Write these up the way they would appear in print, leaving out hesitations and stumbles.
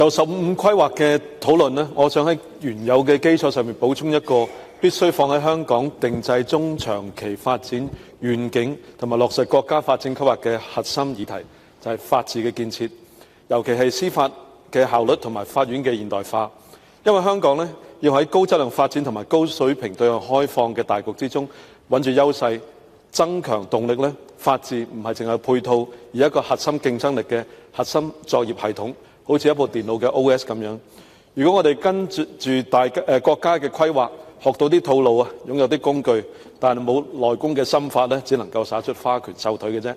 就15規劃嘅討論呢，我想喺原有嘅基礎上面補充一個必須放喺香港定制中長期發展願景同埋落實國家發展規劃嘅核心議題，就係法治嘅建設，尤其係司法嘅效率同埋法院嘅現代化。因為香港呢，要喺高質量發展同埋高水平對外開放嘅大局之中穩住優勢，增強動力呢，法治唔係淨係配套，而一個核心競爭力嘅核心作業系統。好似一部電腦嘅 OS 咁樣，如果我哋跟住國家嘅規劃，學到啲套路啊，擁有啲工具，但係冇內功嘅心法呢，只能夠耍出花拳繡腿嘅啫。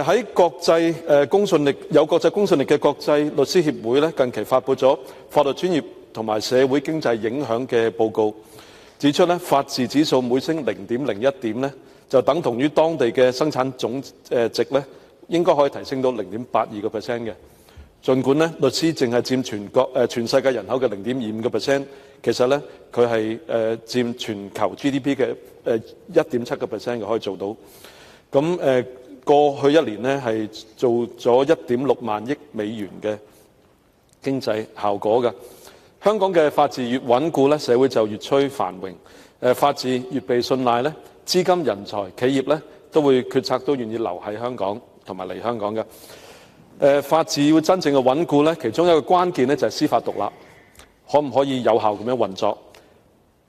喺國際公信力有國際公信力嘅國際律師協會呢，近期發布咗法律專業同埋社會經濟影響嘅報告，指出呢，法治指數每升0.01點呢，就等同於當地嘅生產總值呢，應該可以提升到0.82%嘅。儘管呢，律師淨係佔全世界人口嘅0.25%，其實呢，佢係佔全球 GDP 嘅1.7%嘅可以做到。咁過去一年呢，係做咗1.6萬億美元嘅經濟效果嘅。香港嘅法治越穩固呢，社會就越趨繁榮。法治越被信賴呢，資金、人才、企業呢，都會決策都願意留喺香港同埋嚟香港嘅。法治要真正嘅穩固呢，其中一個關鍵呢，就係司法獨立，可唔可以有效咁樣運作？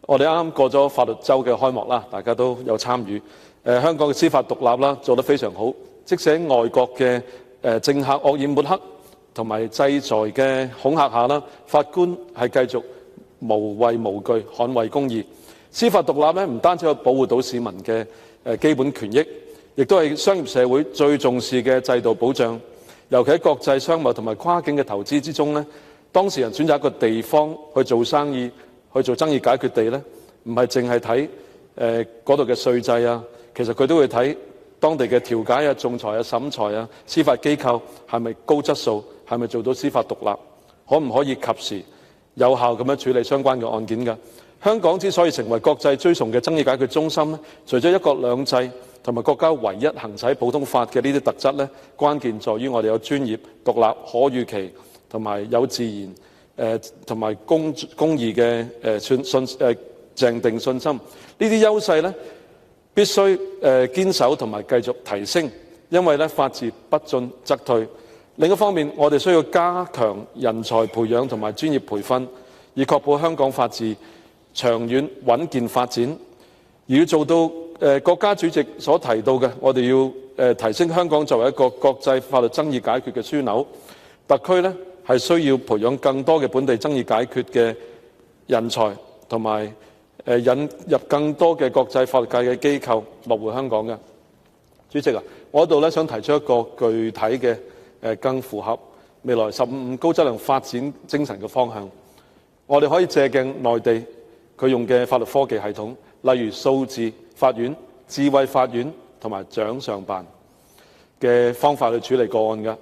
我哋啱啱過咗法律週嘅開幕啦，大家都有參與。香港嘅司法獨立啦，做得非常好。即使喺外國嘅政客惡意抹黑同埋制裁嘅恐嚇下啦，法官係繼續無畏無懼捍衛公義。司法獨立呢，唔單止可以保護到市民嘅基本權益，亦都係商業社會最重視嘅制度保障。尤其喺國際商貿同埋跨境嘅投資之中呢，當事人選擇一個地方去做生意、去做爭議解決地呢，唔係淨係睇嗰度嘅稅制啊，其實佢都會睇當地嘅調解啊、仲裁啊、審裁啊、司法機構係咪高質素，係咪做到司法獨立，可唔可以及時有效咁樣處理相關嘅案件㗎？香港之所以成為國際追崇嘅爭議解決中心呢，除咗一國兩制同埋國家唯一行使普通法嘅呢啲特質呢，關鍵在於我哋有專業、獨立、可預期同埋有自然同埋公義嘅訂定信心。呢啲優勢呢，必須堅守同埋繼續提升，因為呢，法治不進則退。另一方面，我哋需要加強人才培養同埋專業培訓，以確保香港法治長遠穩健發展。而要做到國家主席所提到嘅，我哋要提升香港作為一個國際法律爭議解決嘅樞紐。特區呢，係需要培養更多嘅本地爭議解決嘅人才，同埋引入更多嘅國際法律界嘅機構落戶香港嘅。主席啊，我喺度呢，想提出一個具體嘅更符合未來15高質量發展精神嘅方向。我哋可以借鏡內地佢用嘅法律科技系統，例如數字法院、智慧法院同埋掌上辦嘅方法去處理個案㗎。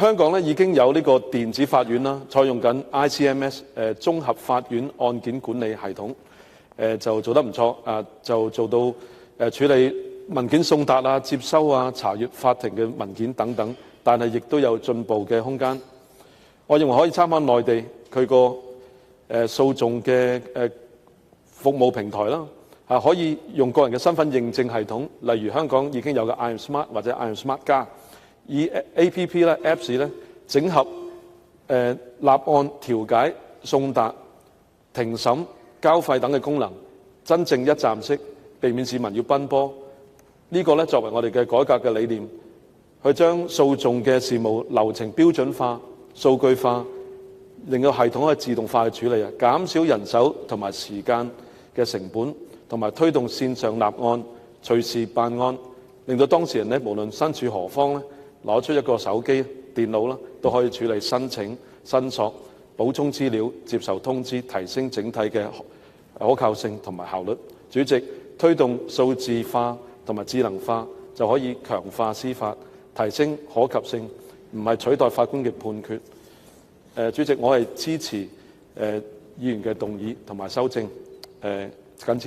香港呢已經有呢個電子法院啦，採用緊 ICMS 綜合法院案件管理系統，就做得唔錯，就做到處理文件送達啊、接收啊、查閱法庭嘅文件等等，但係亦都有進步嘅空間。我認為可以參考內地佢個訴訟嘅服務平台啦，可以用個人嘅身份認證系統，例如香港已經有嘅 I Am Smart 或者 I Am Smart 加，以 APP 咧、Apps 咧整合立案、調解、送達、庭審、交費等嘅功能，真正一站式，避免市民要奔波。呢個咧作為我哋嘅改革嘅理念，去將訴訟嘅事務流程標準化、數據化，令到系統可以自動化去處理啊，減少人手同埋時間嘅成本，同埋推動線上立案、隨時辦案，令到當事人呢，無論身處何方呢，攞出一個手機、電腦啦，都可以處理申請、申索、補充資料、接受通知，提升整體嘅可靠性同埋效率。主席，推動數字化同埋智能化，就可以強化司法，提升可及性，唔係取代法官嘅判決。主席，我係支持議員嘅動議同埋修正。謹此。